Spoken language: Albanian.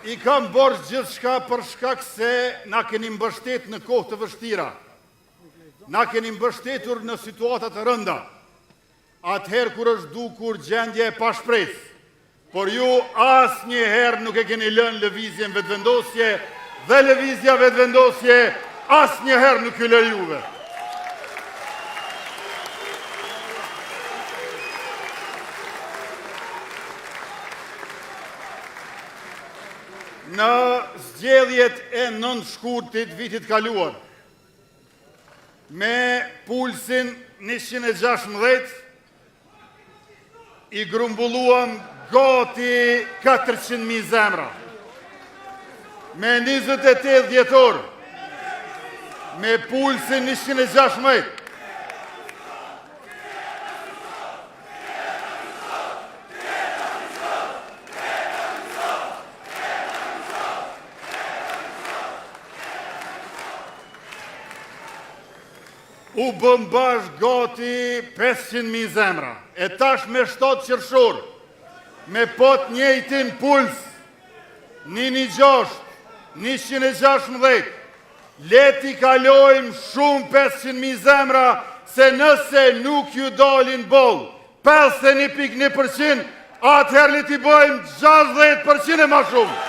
I kam borx gjithë shka për shkak se na keni mbështet në kohë të vështira. Na keni mbështetur në situatat të rënda. Atëherë kur është dukur gjendje e pashpres. Por ju as një herë nuk e keni lënë lëvizjen vetëvendosje dhe lëvizja vetëvendosje as një herë nuk ju lë juve. Në zgjedhjet e 9 shkurtit vitit kaluar, me pulsin 116, i grumbulluam gati 400.000 zemra. Me 28 dhjetor, me pulsin 116, u bëmbash gati 500.000 zemra. E tash me 7 qershor, me pot njëjtin puls, 116, 116, leti kalojmë shumë 500.000 zemra, se nëse nuk ju dalin boll 51.1%, atëherë le t'i bëjmë 60% e ma shumë.